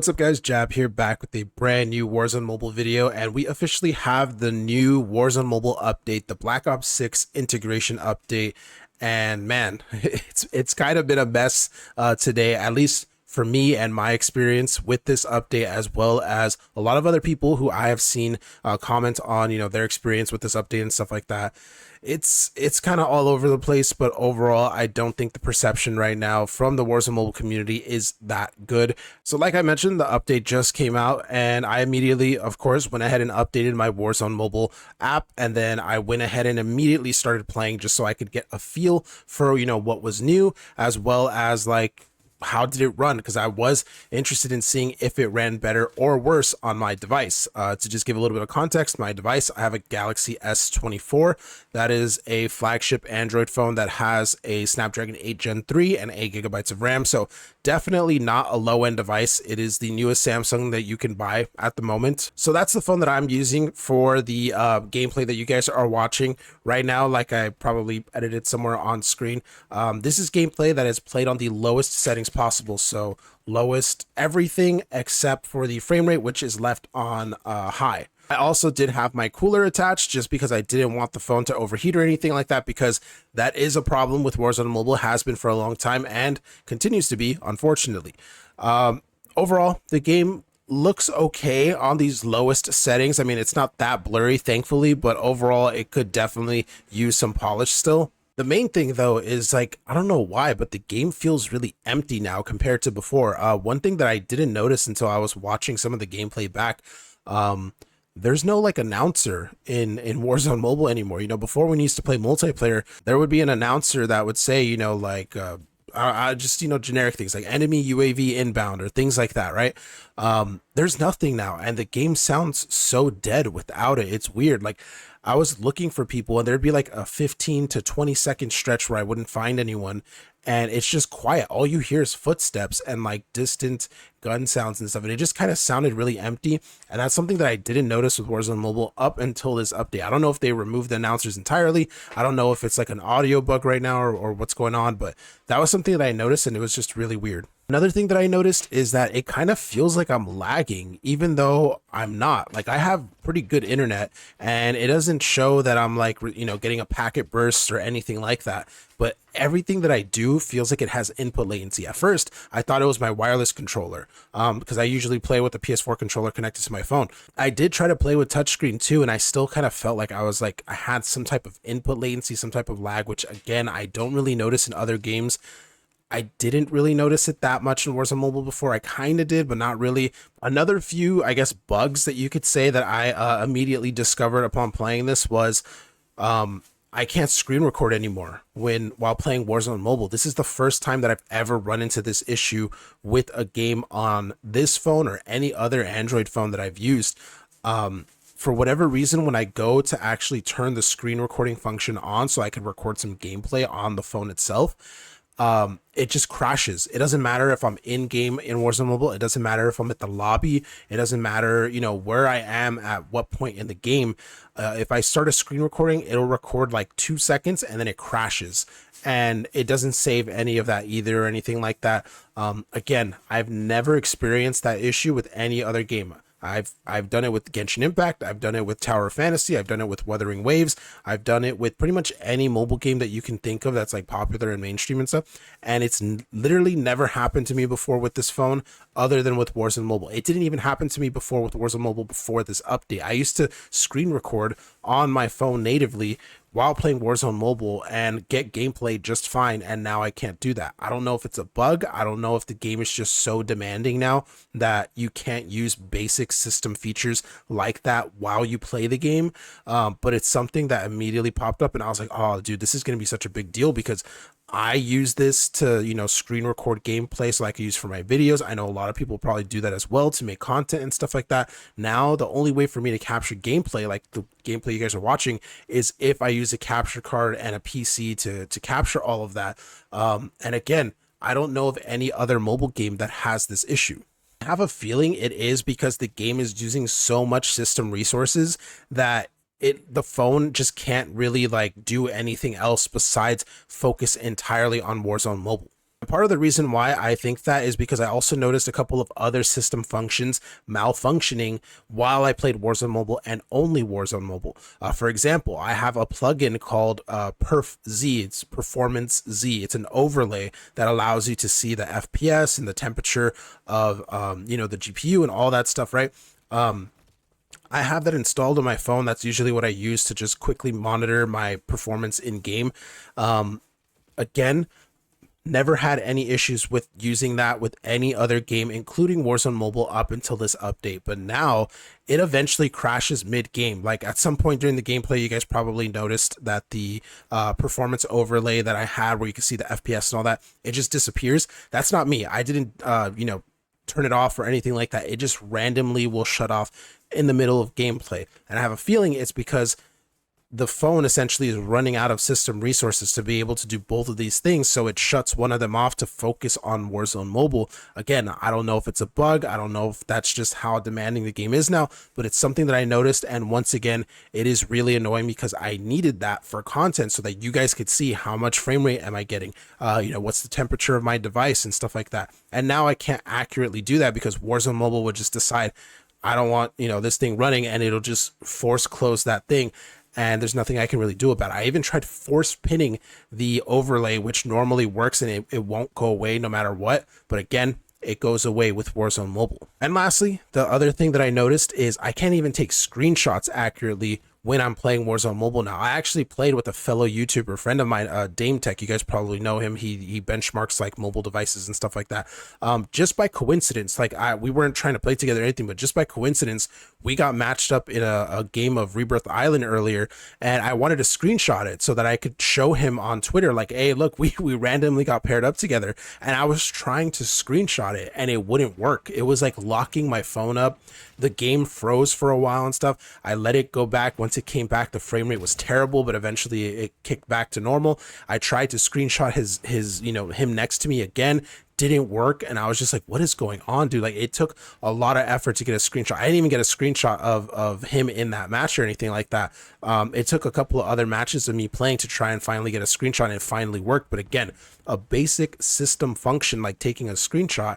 What's up guys, Jab here, back with a brand new Warzone Mobile video, and we officially have the new Warzone Mobile update, the Black Ops 6 integration update. And man, it's kind of been a mess today, at least for me and my experience with this update, as well as a lot of other people who I have seen comment on, their experience with this update and stuff like that. It's kind of all over the place, but overall I don't think the perception right now from the Warzone Mobile community is that good. So like I mentioned, the update just came out, and I immediately, of course, went ahead and updated my Warzone Mobile app, and then I went ahead and immediately started playing just so I could get a feel for what was new, as well as like how did it run, because I was interested in seeing if it ran better or worse on my device. To just give a little bit of context, my device, I have a Galaxy S24. That is a flagship Android phone that has a Snapdragon 8 Gen 3 and 8 gigabytes of RAM, so definitely not a low-end device. It is the newest Samsung that you can buy at the moment. So that's the phone that I'm using for the gameplay that you guys are watching right now. Like I probably edited somewhere on screen, this is gameplay that is played on the lowest settings possible, so lowest everything except for the frame rate, which is left on high. I also did have my cooler attached just because I didn't want the phone to overheat or anything like that, because that is a problem with Warzone Mobile, has been for a long time and continues to be, unfortunately. Overall, the game looks okay on these lowest settings. I mean, it's not that blurry, thankfully, but overall it could definitely use some polish still. The main thing though is, like, I don't know why, but the game feels really empty now compared to before. One thing that I didn't notice until I was watching some of the gameplay back, there's no like announcer in Warzone Mobile anymore. Before, when you used to play multiplayer, there would be an announcer that would say, like, just generic things like enemy UAV inbound or things like that, right? There's nothing now, and the game sounds so dead without it. It's weird. Like, I was looking for people, and there'd be like a 15 to 20-second stretch where I wouldn't find anyone, and it's just quiet. All you hear is footsteps and like distant gun sounds and stuff, and it just kind of sounded really empty. And that's something that I didn't notice with Warzone Mobile up until this update. I don't know if they removed the announcers entirely. I don't know if it's like an audio bug right now, or what's going on, but that was something that I noticed, and it was just really weird. Another thing that I noticed is that it kind of feels like I'm lagging, even though I'm not. Like, I have pretty good internet, and it doesn't show that I'm like, getting a packet burst or anything like that. But everything that I do feels like it has input latency. At first, I thought it was my wireless controller, because I usually play with the PS4 controller connected to my phone. I did try to play with touchscreen too, and I still kind of felt like I had some type of input latency, some type of lag, which again, I don't really notice in other games. I didn't really notice it that much in Warzone Mobile before. I kind of did, but not really. Another few, I guess, bugs that you could say that I immediately discovered upon playing this was I can't screen record anymore while playing Warzone Mobile. This is the first time that I've ever run into this issue with a game on this phone or any other Android phone that I've used. For whatever reason, when I go to actually turn the screen recording function on so I can record some gameplay on the phone itself, it just crashes. It doesn't matter if I'm in game in Warzone Mobile. It doesn't matter if I'm at the lobby. It doesn't matter, where I am at what point in the game. If I start a screen recording, it'll record like 2 seconds and then it crashes, and it doesn't save any of that either or anything like that. Again, I've never experienced that issue with any other game. I've done it with Genshin Impact, I've done it with Tower of Fantasy, I've done it with Wuthering Waves, I've done it with pretty much any mobile game that you can think of that's like popular and mainstream and stuff, and it's literally never happened to me before with this phone other than with Warzone Mobile. It didn't even happen to me before with Warzone Mobile before this update. I used to screen record on my phone natively while playing Warzone Mobile and get gameplay just fine, and now I can't do that. I don't know if it's a bug. I don't know if the game is just so demanding now that you can't use basic system features like that while you play the game, but it's something that immediately popped up, and I was like, oh dude, this is going to be such a big deal, because I use this to, screen record gameplay so I can use for my videos. I know a lot of people probably do that as well to make content and stuff like that. Now, the only way for me to capture gameplay, like the gameplay you guys are watching, is if I use a capture card and a PC to capture all of that. And again, I don't know of any other mobile game that has this issue. I have a feeling it is because the game is using so much system resources that the phone just can't really like do anything else besides focus entirely on Warzone Mobile. Part of the reason why I think that is because I also noticed a couple of other system functions malfunctioning while I played Warzone Mobile and only Warzone Mobile. For example, I have a plugin called Perf Z. It's Performance Z. It's an overlay that allows you to see the FPS and the temperature of the GPU and all that stuff, right? I have that installed on my phone. That's usually what I use to just quickly monitor my performance in game. Again, never had any issues with using that with any other game, including Warzone Mobile, up until this update. But now it eventually crashes mid-game. Like at some point during the gameplay, you guys probably noticed that the performance overlay that I had, where you can see the FPS and all that, it just disappears. That's not me. I didn't, turn it off or anything like that. It just randomly will shut off in the middle of gameplay. And I have a feeling it's because the phone essentially is running out of system resources to be able to do both of these things, so it shuts one of them off to focus on Warzone Mobile. Again, I don't know if it's a bug, I don't know if that's just how demanding the game is now, but it's something that I noticed, and once again, it is really annoying because I needed that for content so that you guys could see how much frame rate am I getting, what's the temperature of my device and stuff like that. And now I can't accurately do that because Warzone Mobile would just decide, I don't want, this thing running, and it'll just force close that thing. And there's nothing I can really do about it. I even tried force pinning the overlay, which normally works, and it won't go away no matter what. But again, it goes away with Warzone Mobile. And lastly, the other thing that I noticed is I can't even take screenshots accurately when I'm playing Warzone Mobile now. I actually played with a fellow YouTuber friend of mine, Dame Tech. You guys probably know him. He benchmarks like mobile devices and stuff like that. Just by coincidence, we weren't trying to play together or anything, but just by coincidence, we got matched up in a game of Rebirth Island earlier, and I wanted to screenshot it so that I could show him on Twitter, like, hey, look, we randomly got paired up together. And I was trying to screenshot it and it wouldn't work. It was like locking my phone up. The game froze for a while and stuff. I let it go back. Once it came back, the frame rate was terrible, but eventually it kicked back to normal. I tried to screenshot his him next to me again. Didn't work, and I was just like, what is going on, dude? Like, it took a lot of effort to get a screenshot. I didn't even get a screenshot of him in that match or anything like that. It took a couple of other matches of me playing to try and finally get a screenshot, and it finally worked. But again, a basic system function like taking a screenshot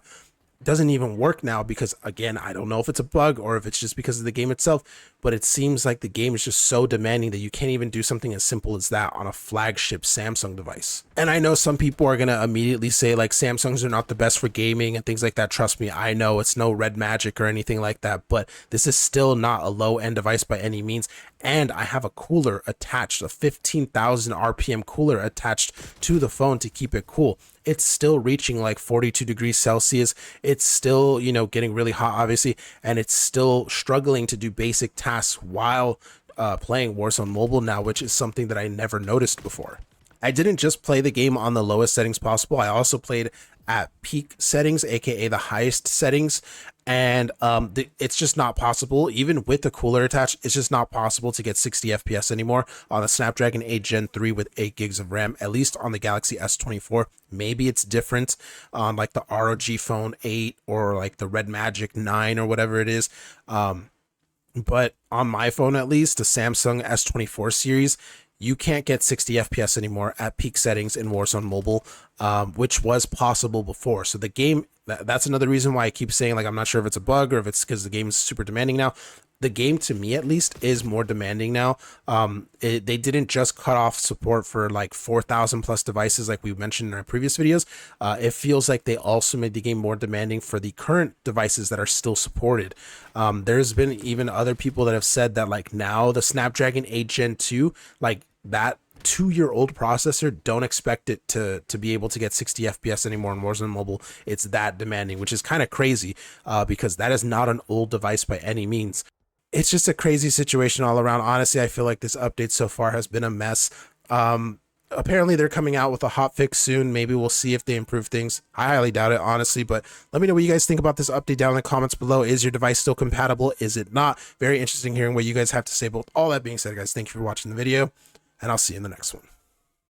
doesn't even work now because, again, I don't know if it's a bug or if it's just because of the game itself, but it seems like the game is just so demanding that you can't even do something as simple as that on a flagship Samsung device. And I know some people are going to immediately say like Samsungs are not the best for gaming and things like that. Trust me, I know it's no red magic or anything like that, but this is still not a low-end device by any means. And I have a cooler attached, a 15,000 RPM cooler attached to the phone to keep it cool. It's still reaching like 42 degrees Celsius. It's still, getting really hot, obviously, and it's still struggling to do basic tasks while playing Warzone Mobile now, which is something that I never noticed before. I didn't just play the game on the lowest settings possible. I also played at peak settings, aka the highest settings, and it's just not possible. Even with the cooler attached, it's just not possible to get 60 FPS anymore on the Snapdragon 8 Gen 3 with 8 gigs of RAM, at least on the Galaxy S24. Maybe it's different on like the ROG Phone 8 or like the Red Magic 9 or whatever it is. But on my phone, at least the Samsung S24 series, you can't get 60 FPS anymore at peak settings in Warzone Mobile, which was possible before. So the game, that's another reason why I keep saying, like, I'm not sure if it's a bug or if it's because the game is super demanding now. The game, to me at least, is more demanding now. They didn't just cut off support for like 4,000 plus devices like we mentioned in our previous videos. It feels like they also made the game more demanding for the current devices that are still supported. There's been even other people that have said that like now the Snapdragon 8 Gen 2, like that 2-year-old processor, don't expect it to be able to get 60 FPS anymore in Warzone Mobile. It's that demanding, which is kind of crazy because that is not an old device by any means. It's just a crazy situation all around. Honestly, I feel like this update so far has been a mess. Apparently they're coming out with a hot fix soon. Maybe we'll see if they improve things. I highly doubt it, honestly, but let me know what you guys think about this update down in the comments below. Is your device still compatible? Is it not? Very interesting hearing what you guys have to say. But with all that being said, guys, thank you for watching the video, and I'll see you in the next one.